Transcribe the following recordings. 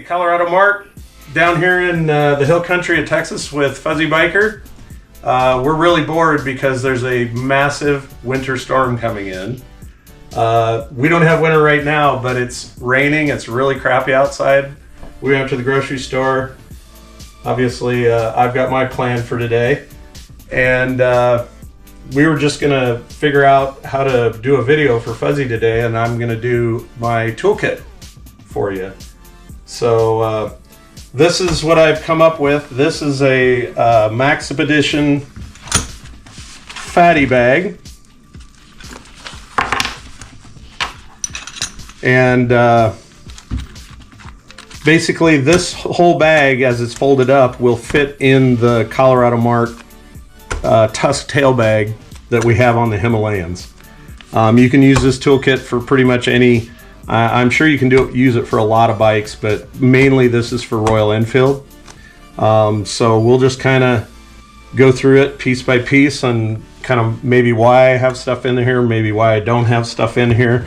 Colorado Mark down here in the hill country of Texas with Fuzzy Biker. We're really bored because there's a massive winter storm coming in. We don't have winter right now, but it's raining. It's really crappy outside. We went to the grocery store. Obviously, I've got my plan for today. And we were just gonna figure out how to do a video for Fuzzy today, and I'm gonna do my toolkit for you. So this is what I've come up with. This is a Maxpedition fatty bag. And basically this whole bag, as it's folded up, will fit in the Colorado Mark tusk tail bag that we have on the Himalayans. You can use this toolkit for pretty much any, I'm sure you can use it for a lot of bikes, but mainly this is for Royal Enfield. So we'll just kind of go through it piece by piece and kind of maybe why I have stuff in here, maybe why I don't have stuff in here.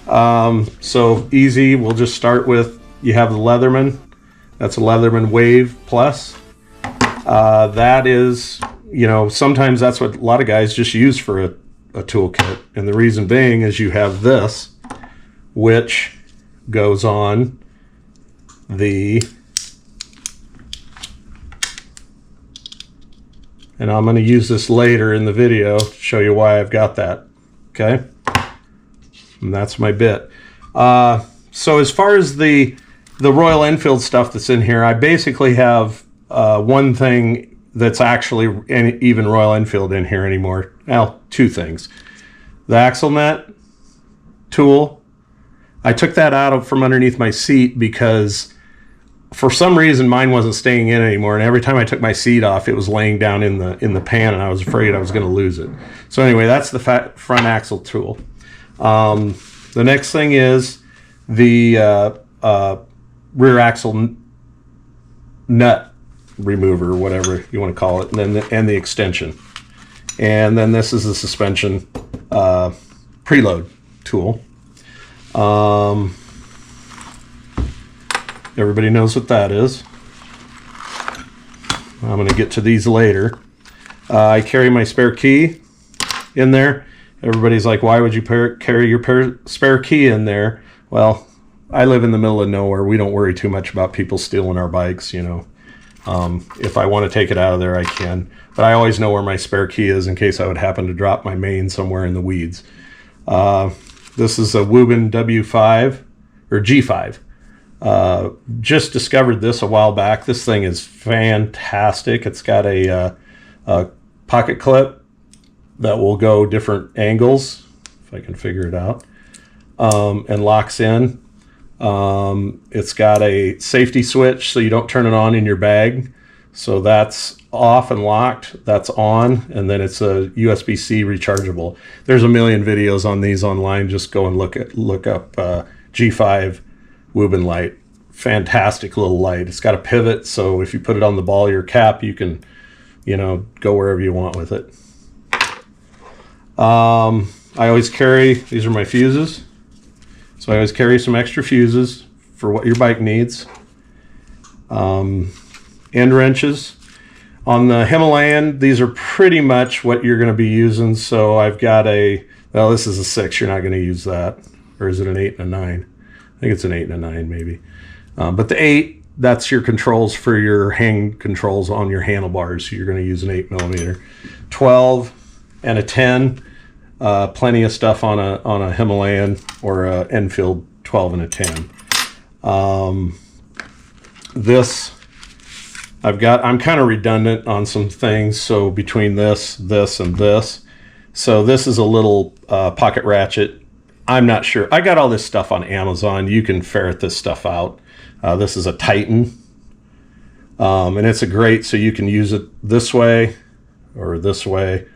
So easy, we'll just start with, you have the Leatherman. That's a Leatherman Wave Plus. That is, you know, sometimes that's what a lot of guys just use for a toolkit. And the reason being is you have this, which goes on the, and I'm going to use this later in the video to show you why I've got that. Okay. And that's my bit. So as far as the Royal Enfield stuff that's in here, I basically have one thing that's actually even Royal Enfield in here anymore. Well, two things. The axle nut tool. I took that out from underneath my seat because for some reason mine wasn't staying in anymore, and every time I took my seat off, it was laying down in the pan, and I was afraid I was going to lose it. So anyway, that's the front axle tool. The next thing is the rear axle nut remover, whatever you want to call it, and then the extension. And then this is the suspension preload tool. Everybody knows what that is. I'm going to get to these later. I carry my spare key in there. Everybody's like, why would you carry your spare key in there? Well, I live in the middle of nowhere. We don't worry too much about people stealing our bikes, you know. If I want to take it out of there, I can. But I always know where my spare key is in case I would happen to drop my main somewhere in the weeds. This is a Wubin W5 or G5. Just discovered this a while back. This thing is fantastic. It's got a pocket clip that will go different angles, if I can figure it out, and locks in. It's got a safety switch so you don't turn it on in your bag. So that's off and locked, that's on, and then it's a USB-C rechargeable. There's a million videos on these online. Just go and look up G5 Wubin light. Fantastic little light. It's got a pivot, so if you put it on the ball of your cap, you can, you know, go wherever you want with it. I always carry, these are my fuses. So I always carry some extra fuses for what your bike needs. End wrenches. On the Himalayan, these are pretty much what you're going to be using. So I've got well, this is a 6. You're not going to use that. Or is it an 8 and a 9? I think it's an 8 and a 9 maybe. But the 8, that's your controls for your hand controls on your handlebars. So you're going to use an 8mm. 12 and a 10. Plenty of stuff on a Himalayan or a Enfield 12 and a 10. This I'm kind of redundant on some things, so between this, and this. So this is a little pocket ratchet. I'm not sure. I got all this stuff on Amazon. You can ferret this stuff out. This is a Titan. And it's a great, so you can use it this way or this way,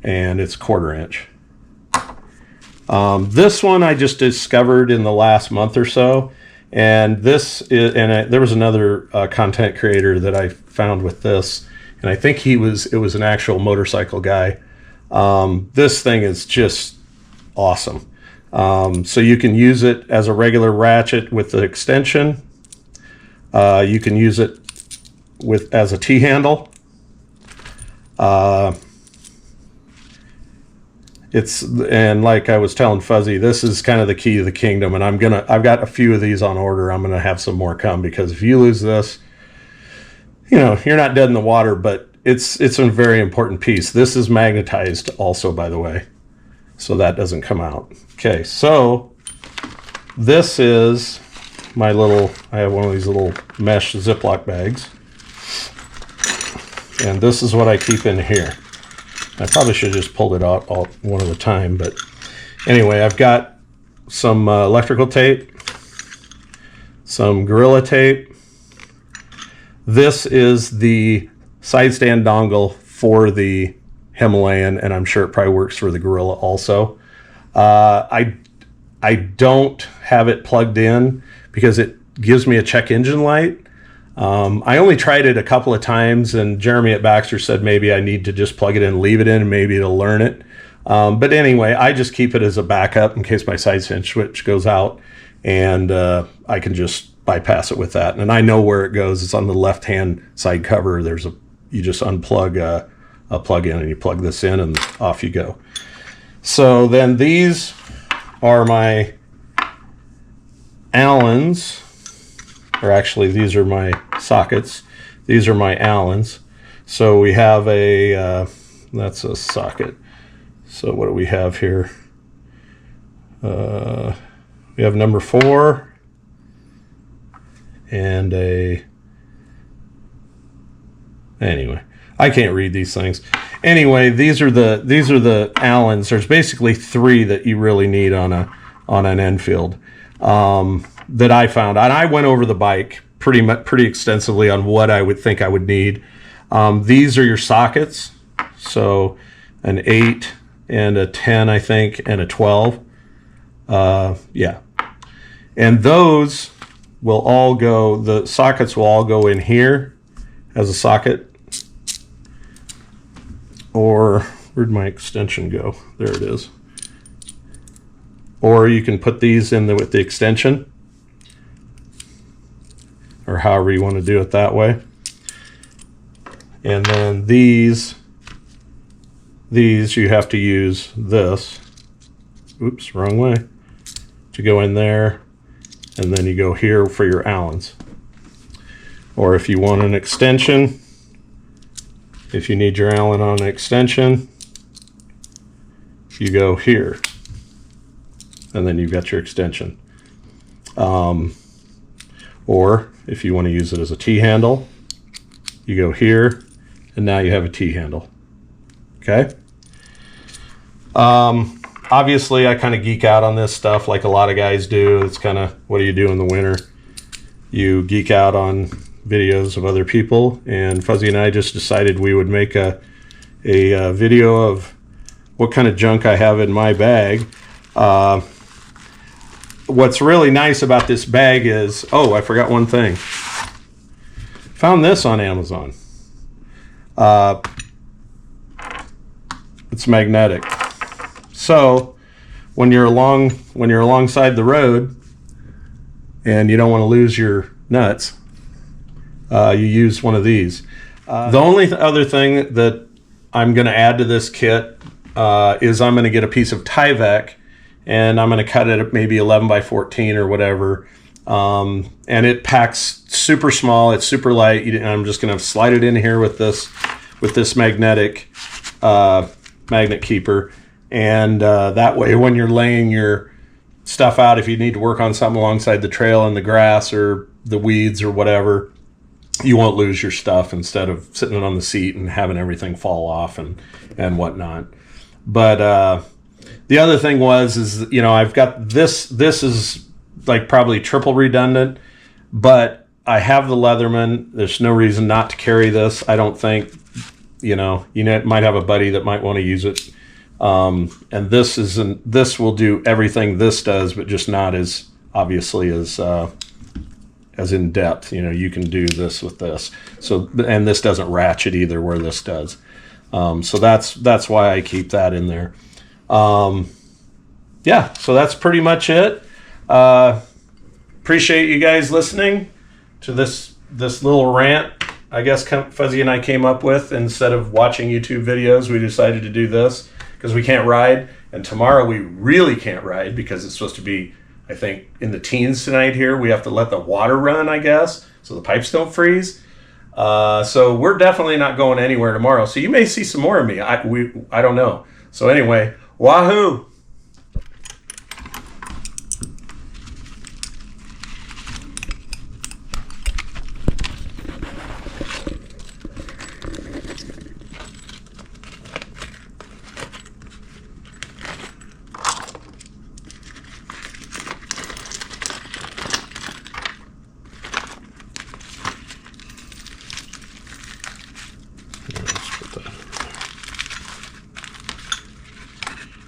and it's 1/4 inch. This one I just discovered in the last month or so, and this is, there was another content creator that I found with this, and I think it was an actual motorcycle guy. This thing is just awesome. So you can use it as a regular ratchet with the extension. You can use it as a T-handle. And like I was telling Fuzzy, this is kind of the key to the kingdom, and I've got a few of these on order. I'm gonna have some more come, because if you lose this, you know, you're not dead in the water, but it's a very important piece. This is magnetized also, by the way, so that doesn't come out. Okay, so this is my little, I have one of these little mesh Ziploc bags, and this is what I keep in here. I probably should have just pulled it out all one at a time, but anyway, I've got some electrical tape, some Gorilla tape. This is the side stand dongle for the Himalayan, and I'm sure it probably works for the Gorilla also. I don't have it plugged in because it gives me a check engine light. I only tried it a couple of times, and Jeremy at Baxter said maybe I need to just plug it in and leave it in, and maybe it'll learn it. But anyway, I just keep it as a backup in case my side stand switch goes out, and I can just bypass it with that. And I know where it goes. It's on the left-hand side cover. You just unplug a plug-in, and you plug this in, and off you go. So then these are my Allens. Or actually, these are my sockets. These are my Allens. So we have that's a socket. So what do we have here? We have number 4 and anyway, I can't read these things. Anyway, these are the Allens. There's basically 3 that you really need on an Enfield. That I found, and I went over the bike pretty extensively on what I would think I would need. These are your sockets, so an 8 and a 10, I think, and a 12. Yeah, and those will all go. The sockets will all go in here as a socket. Or where'd my extension go? There it is. Or you can put these in with the extension, or however you want to do it that way. And then these you have to use this, oops, wrong way, to go in there, and then you go here for your Allens. Or if you want an extension, if you need your Allen on an extension, you go here, and then you've got your extension. Or if you want to use it as a T-handle, you go here, and now you have a T-handle. Okay? Obviously, I kind of geek out on this stuff like a lot of guys do. It's kind of, what do you do in the winter? You geek out on videos of other people, and Fuzzy and I just decided we would make a video of what kind of junk I have in my bag. What's really nice about this bag is, oh, I forgot one thing. Found this on Amazon. It's magnetic. So when you're alongside the road and you don't want to lose your nuts, you use one of these. The only other thing that I'm going to add to this kit is I'm going to get a piece of Tyvek, and I'm going to cut it at maybe 11 by 14 or whatever. And it packs super small. It's super light. I'm just going to slide it in here with this magnet keeper. And that way, when you're laying your stuff out, if you need to work on something alongside the trail in the grass or the weeds or whatever, you won't lose your stuff instead of sitting on the seat and having everything fall off and whatnot. But the other thing is, you know, I've got this is like probably triple redundant, but I have the Leatherman. There's no reason not to carry this, I don't think. You might have a buddy that might want to use it. And this will do everything this does, but just not as obviously as in depth. You know, you can do this with this. So, and this doesn't ratchet either, where this does. So that's why I keep that in there. Yeah, so that's pretty much it. Appreciate you guys listening to this little rant I guess Fuzzy and I came up with. Instead of watching YouTube videos, we decided to do this because we can't ride, and tomorrow we really can't ride because it's supposed to be, I think, in the teens tonight here. We have to let the water run, I guess, so the pipes don't freeze. So we're definitely not going anywhere tomorrow. So you may see some more of me. I don't know. So anyway, Wahoo!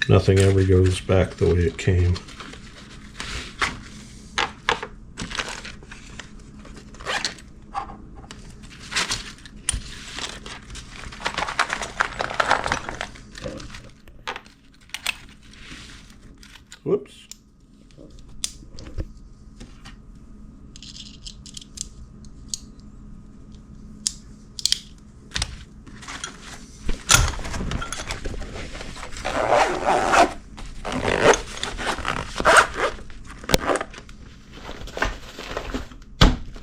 Nothing ever goes back the way it came. Whoops.